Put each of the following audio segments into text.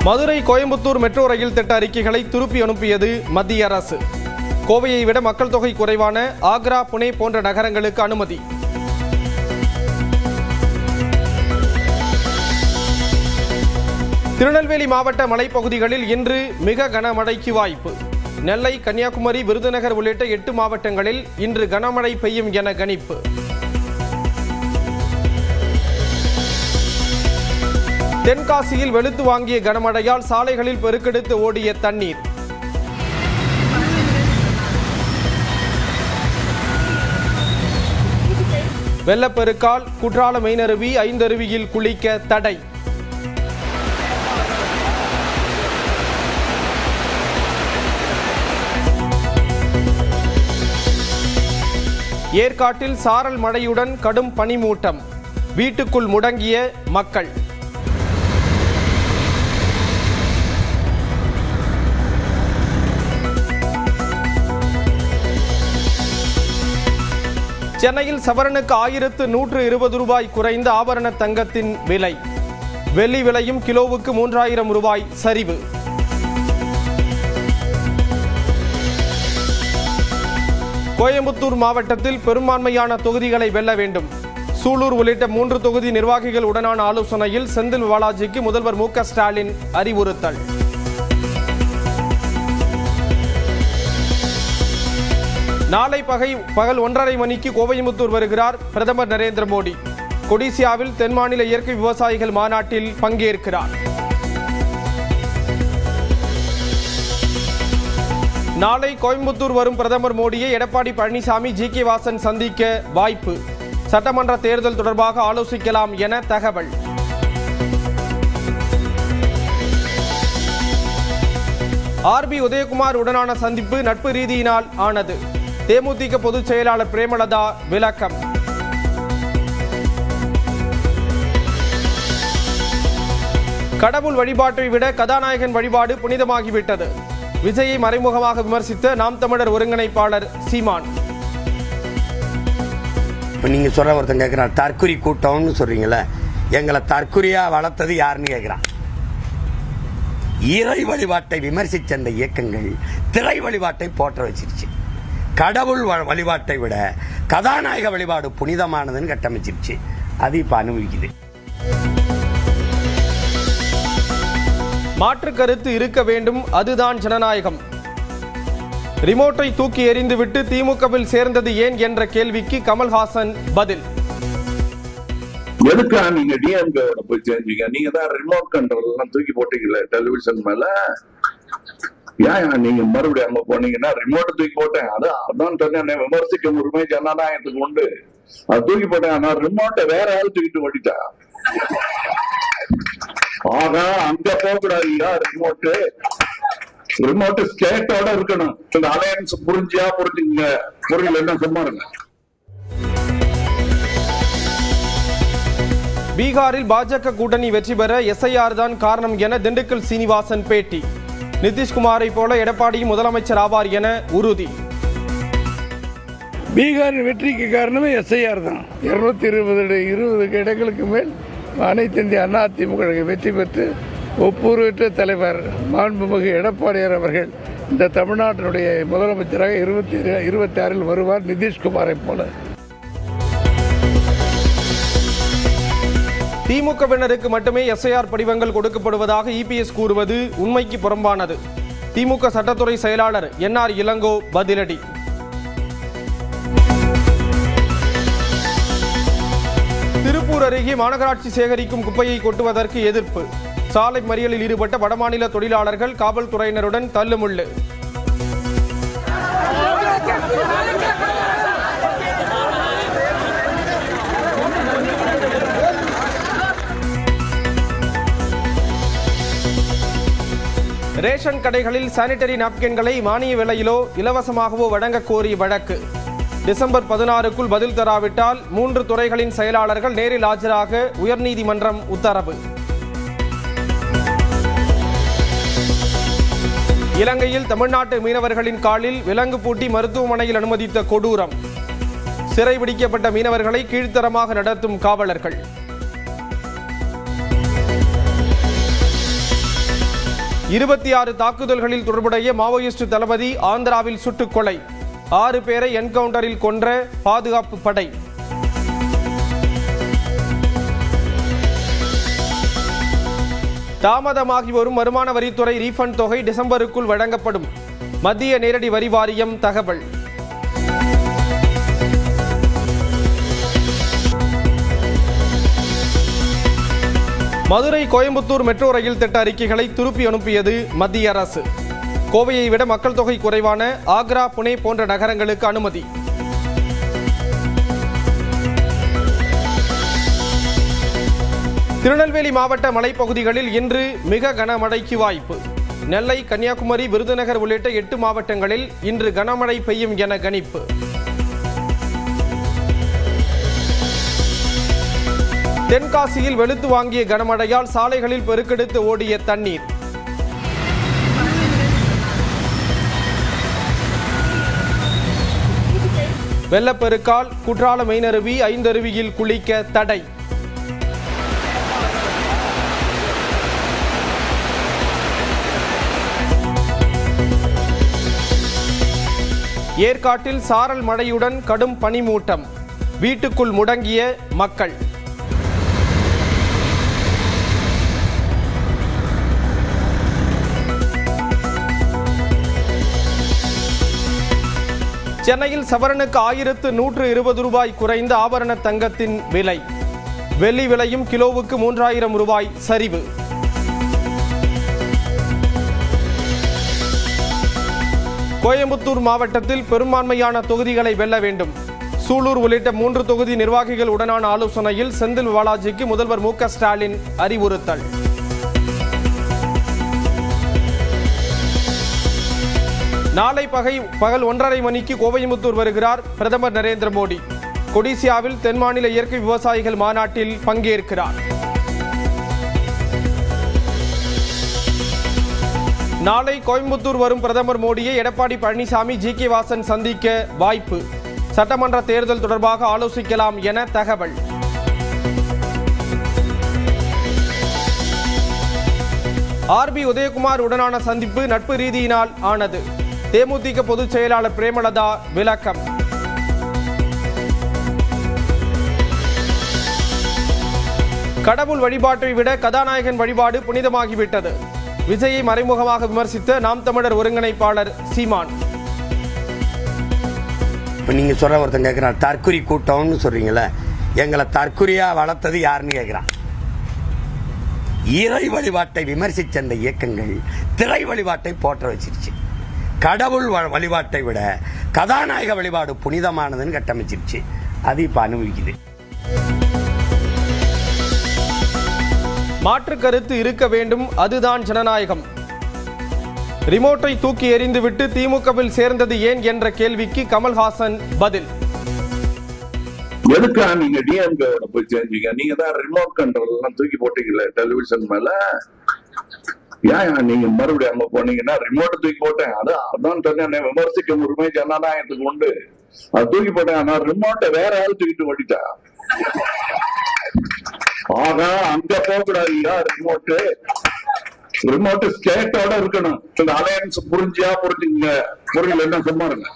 Madurai Coimbatore metro rail திட்ட அறிக்கைகளை திருப்பி அனுப்பியது மத்திய அரசு. கோவையை விட மக்கள் தொகை குறைவான ஆக்ரா, புனே போன்ற நகரங்களுக்கு அனுமதி. திருநெல்வேலி மாவட்ட மலைப்பகுதிகளில் இன்று மிக கனமழைக்கு வாய்ப்பு. நெல்லை, கன்னியாகுமரி, விருதுநகர் உள்ளிட்ட 8 மாவட்டங்களில் இன்று கனமழை பெய்யும் என கணிப்பு. தென்காசியில் வெளுத்து வாங்கிய கனமழையால் சாலைகளில் பெருக்கெடுத்து ஓடிய தண்ணீர். வெள்ளப்பெருக்கால் குற்றால மெயினருவி, ஐந்தருவியில் குளிக்க தடை. ஏற்காட்டில் சாரல் மழையுடன் கடும் பனிமூட்டம். வீட்டுக்குள் முடங்கிய மக்கள். சென்னையில் சவரனுக்கு 1120 ரூபாய் குறைந்த ஆபரண தங்கத்தின் விலை. வெள்ளி விலையும் கிலோவுக்கு 3000 ரூபாய் சரிவு. கோயம்புத்தூர் மாவட்டத்தில் பெரும்பான்மையான தொகுதிகளை வெல்ல வேண்டும். சூலூர் உள்ளிட்ட 3 தொகுதி நிர்வாகிகள் உடனான ஆலோசனையில் செந்தில் பாலாஜிக்கு முதல்வர் மு.க. ஸ்டாலின் அறிவுறுத்தல். நாளை பகல் 1:30 மணிக்கு கோயம்புத்தூர் வருகிறார் பிரதமர் நரேந்திர மோடி. கொடிசியாவில் தென் மாநில இயற்கை விவசாயிகள் மாநாட்டில் பங்கேற்கிறார். நாளை கோயம்புத்தூர் வரும் பிரதமர் மோடியை எடப்பாடி பழனிசாமி, ஜி.கே. வாசன் சந்திக்க வாய்ப்பு. சட்டமன்ற தேர்தல் தொடர்பாக ஆலோசிக்கலாம் என தகவல். ஆர்.பி. உதயகுமார் உடனான சந்திப்பு நட்பு ரீதியினால் ஆனது. தேமுதிக பொதுச் செயலாளர் பிரேமலதா விளக்கம். கடவுள் வழிபாட்டை விட கதாநாயகன் வழிபாடு புனிதமாகிவிட்டது. விஜயை மறைமுகமாக விமர்சித்த நாம் தமிழர் ஒருங்கிணைப்பாளர் சீமான். நீங்க சொல்ற ஒருத்தன் கேட்கிறான், தற்குறி கூட்டம்னு சொல்றீங்களே, எங்களை தற்குறியா வளர்த்தது யாருன்னு கேட்கிறான். இறை வழிபாட்டை விமர்சிச்ச அந்த இயக்கங்கள் திரை வழிபாட்டை போற்ற வச்சிருச்சு. கடவுள் வழிபாட்டை விட கதாநாயக வழிபாடு புனிதமானதுன்னு கட்டமைச்சிருச்சு. அது இப்ப அனுபவிக்குது. மாற்று கருத்து இருக்க வேண்டும், அதுதான் ஜனநாயகம். ரிமோட்டை தூக்கி எறிந்துவிட்டு திமுகவில் சேர்ந்தது ஏன் என்ற கேள்விக்கு கமல்ஹாசன் பதில். எதுக்கா நீங்க டிஎம்கேவோட போய் சேர்ந்தீங்க? நீங்க தான் ரிமோட் கண்ட்ரோல் எல்லாம் தூக்கி போட்டீங்கல்ல டெலிவிஷன் மேல. ஏன் நீங்க மறுபடியும் அங்க போனீங்கன்னா ரிமோட்டை தூக்கி போட்டேன், அதான் சொன்னேன், விமர்சிக்க உரிமை ஜனநாயகத்துக்கு உண்டு, அது தூக்கி போட்டேன். ஆனா ரிமோட்டை வேற ஆள் தூக்கிட்டு ஓடிட்டா. ஆனா அங்க போகக்கூடாதுயா, ரிமோட் ஸ்டேட்டோட இருக்கணும். இந்த அலையன்ஸ் புரிஞ்சுங்க, புரியல என்ன சும்மா இருங்க. பீகாரில் பாஜக கூட்டணி வெற்றி பெற எஸ்ஐஆர் தான் காரணம் என திண்டுக்கல் சீனிவாசன் பேட்டி. நிதிஷ்குமாரை போல எடப்பாடியும் முதலமைச்சர் ஆவார் என உறுதி. பீகாரின் வெற்றிக்கு காரணமே எஸ்ஐஆர் தான். 220 இடங்களுக்கு மேல் அனைத்து இந்திய அதிமுக வெற்றி பெற்று ஒப்புரவற்ற தலைவர் மாண்புமிகு எடப்பாடியார் அவர்கள் இந்த தமிழ்நாட்டினுடைய முதலமைச்சராக 2026 வருவார், நிதிஷ்குமாரை போல. திமுகவினருக்கு மட்டுமே எஸ்ஐஆர் படிவங்கள் கொடுக்கப்படுவதாக இபிஎஸ் கூறுவது உண்மைக்கு புறம்பானது. திமுக சட்டத்துறை செயலாளர் என்.ஆர். இளங்கோ பதிலடி. திருப்பூர் அருகே மாநகராட்சி சேகரிக்கும் குப்பையை கொட்டுவதற்கு எதிர்ப்பு. சாலை மறியலில் ஈடுபட்ட வடமாநில தொழிலாளர்கள் காவல்துறையினருடன் தள்ளுமுள்ளு. ரேஷன் கடைகளில் சானிட்டரி நாப்கின்களை மானிய விலையிலோ இலவசமாகவோ வழங்க கோரி வழக்கு. டிசம்பர் 16க்குள் பதில் தராவிட்டால் 3 துறைகளின் செயலாளர்கள் நேரில் ஆஜராக உயர்நீதிமன்றம் உத்தரவு. இலங்கையில் தமிழ்நாட்டு மீனவர்களின் காலில் விலங்கு பூட்டி மருத்துவமனையில் அனுமதித்த கொடூரம். சிறைபிடிக்கப்பட்ட மீனவர்களை கீழ்த்தரமாக நடத்தும் காவலர்கள். 26 தாக்குதல்களில் தொடர்புடைய மாவோயிஸ்ட் தளபதி ஆந்திராவில் சுட்டுக் கொலை. 6 பேரை என்கவுண்டரில் கொன்ற பாதுகாப்பு படை. தாமதமாகி வரும் வருமான வரித்துறை ரீஃபண்ட் தொகை டிசம்பருக்குள் வழங்கப்படும். மத்திய நேரடி வரி வாரியம் தகவல். மதுரை கோயம்புத்தூர் மெட்ரோ ரயில் திட்ட அறிக்கைகளை திருப்பி அனுப்பியது மத்திய அரசு. கோவையை விட மக்கள் தொகை குறைவான ஆக்ரா, புனே போன்ற நகரங்களுக்கு அனுமதி. திருநெல்வேலி மாவட்ட மலைப்பகுதிகளில் இன்று மிக கனமழைக்கு வாய்ப்பு. நெல்லை, கன்னியாகுமரி, விருதுநகர் உள்ளிட்ட 8 மாவட்டங்களில் இன்று கனமழை பெய்யும் என கணிப்பு. தென்காசியில் வெளுத்து வாங்கிய கனமழையால் சாலைகளில் பெருக்கெடுத்து ஓடிய தண்ணீர். வெள்ளப்பெருக்கால் குற்றால மெயினருவி, ஐந்தருவியில் குளிக்க தடை. ஏற்காட்டில் சாரல் மழையுடன் கடும் பனிமூட்டம். வீட்டுக்குள் முடங்கிய மக்கள். சென்னையில் சவரனுக்கு 1120 ரூபாய் குறைந்த ஆபரண தங்கத்தின் விலை. வெள்ளி விலையும் கிலோவுக்கு 3000 ரூபாய் சரிவு. கோயம்புத்தூர் மாவட்டத்தில் பெரும்பான்மையான தொகுதிகளை வெல்ல வேண்டும். சூலூர் உள்ளிட்ட 3 தொகுதி நிர்வாகிகள் உடனான ஆலோசனையில் செந்தில் பாலாஜிக்கு முதல்வர் மு.க. ஸ்டாலின் அறிவுறுத்தல். நாளை பகல் 1:30 மணிக்கு கோயம்புத்தூர் வருகிறார் பிரதமர் நரேந்திர மோடி. கொடிசியாவில் தென் மாநில இயற்கை விவசாயிகள் மாநாட்டில் பங்கேற்கிறார். நாளை கோயம்புத்தூர் வரும் பிரதமர் மோடியை எடப்பாடி பழனிசாமி, ஜி.கே. வாசன் சந்திக்க வாய்ப்பு. சட்டமன்ற தேர்தல் தொடர்பாக ஆலோசிக்கலாம் என தகவல். ஆர்.பி. உதயகுமார் உடனான சந்திப்பு நட்பு ரீதியினால் ஆனது. தேமுதிக பொதுச் செயலாளர் பிரேமலதா விளக்கம். கடவுள் வழிபாட்டை விட கதாநாயகன் வழிபாடு புனிதமாகிவிட்டது. விஜயை மறைமுகமாக விமர்சித்த நாம் தமிழர் ஒருங்கிணைப்பாளர் சீமான். இப்போ நீங்கள் சொல்ற ஒருத்தன் கேட்குறான், தற்குறி கூட்டம்னு சொல்றீங்களே, எங்களை தற்குறியா வளர்த்தது யாருன்னு கேட்குறான். இறை வழிபாட்டை விமர்சித்த அந்த இயக்கங்கள் திரை வழிபாட்டை போற்ற வச்சிருச்சு. கடவுள் வழிபாட்டை விட கதாநாயக வழிபாடு புனிதமானதுன்னு கட்டமைச்சிருச்சு. அது இப்போ அனுபவிக்குது. மாற்று கருத்து இருக்க வேண்டும், அதுதான் ஜனநாயகம். ரிமோட்டை தூக்கி எறிந்துவிட்டு திமுகவில் சேர்ந்தது ஏன் என்ற கேள்விக்கு கமல்ஹாசன் பதில். எதுக்கா நீங்க டிஎம்கேவோட போய் சேர்ந்தீங்க? நீங்க தான் ரிமோட் கண்ட்ரோல் எல்லாம் தூக்கி போட்டீங்கல்ல டெலிவிஷன் மேல. ஏன் நீங்க மறுபடியும் அங்க போனீங்கன்னா ரிமோட்டை தூக்கி போட்டேன். அதான் சொன்னேன், விமர்சிக்கும் உரிமை ஜனநாயகத்துக்கு உண்டு. அது தூக்கி போட்டேன். ஆனா ரிமோட்டை வேற யாரும் தூக்கிட்டு ஓட்டிட்டா. ஆனா அங்க போகக்கூடாதுயா. ரிமோட் ஸ்டேட்டோட இருக்கணும். இந்த அலையன்ஸ் புரிஞ்சுங்க, புரியல சும்மா இருங்க.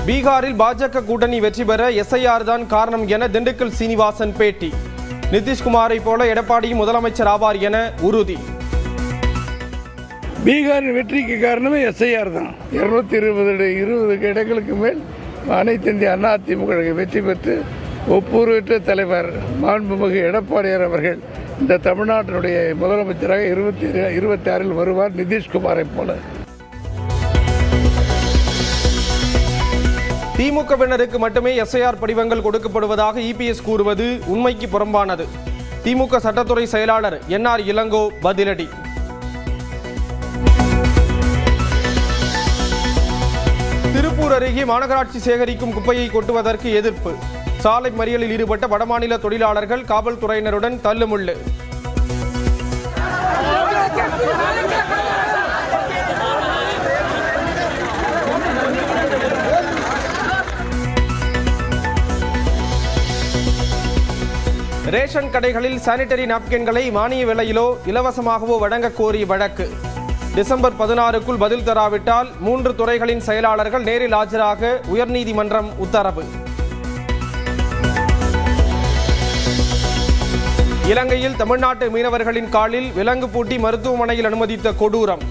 பீகாரில் பாஜக கூட்டணி வெற்றி பெற எஸ்ஐஆர் தான் காரணம் என திண்டுக்கல் சீனிவாசன் பேட்டி. நிதிஷ்குமாரை போல எடப்பாடியும் முதலமைச்சர் ஆவார் என உறுதி. பீகாரின் வெற்றிக்கு காரணமே எஸ்ஐஆர் தான். 220 இடங்களுக்கு மேல் அனைத்து இந்திய அண்ணா திமுக வெற்றி பெற்று ஒப்புரவிட்ட தலைவர் மாண்புமிகு எடப்பாடியார் அவர்கள் இந்த தமிழ்நாட்டினுடைய முதலமைச்சராக 2026 வருவார், நிதிஷ்குமாரை போல. திமுகவினருக்கு மட்டுமே எஸ்ஐஆர் படிவங்கள் கொடுக்கப்படுவதாக இபிஎஸ் கூறுவது உண்மைக்கு புறம்பானது. திமுக சட்டத்துறை செயலாளர் என்.ஆர். இளங்கோ பதிலடி. திருப்பூர் அருகே மாநகராட்சி சேகரிக்கும் குப்பையை கொட்டுவதற்கு எதிர்ப்பு. சாலை மறியலில் ஈடுபட்ட வடமாநில தொழிலாளர்கள் காவல்துறையினருடன் தள்ளுமுள்ளு. ரேஷன் கடைகளில் சானிட்டரி நாப்கின்களை மானிய விலையிலோ இலவசமாகவோ வழங்க கோரிய வழக்கு. டிசம்பர் 16க்குள் பதில் தராவிட்டால் 3 துறைகளின் செயலாளர்கள் நேரில் ஆஜராக உயர்நீதிமன்றம் உத்தரவு. இலங்கையில் தமிழ்நாட்டு மீனவர்களின் காலில் விலங்கு பூட்டி மருத்துவமனையில் அனுமதித்த கொடூரம்.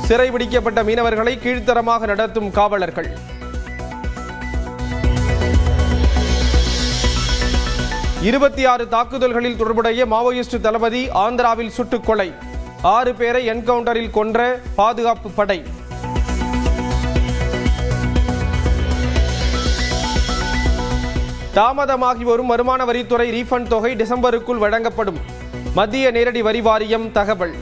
சிறைபிடிக்கப்பட்ட மீனவர்களை கீழ்த்தரமாக நடத்தும் காவலர்கள். இருபத்தி 6 தாக்குதல்களில் தொடர்புடைய மாவோயிஸ்ட் தளபதி ஆந்திராவில் சுட்டுக் கொலை. 6 பேரை என்கவுண்டரில் கொன்ற பாதுகாப்பு படை. தாமதமாகி வரும் வருமான வரித்துறை ரீஃபண்ட் தொகை டிசம்பருக்குள் வழங்கப்படும். மத்திய நேரடி வரி வாரியம் தகவல்.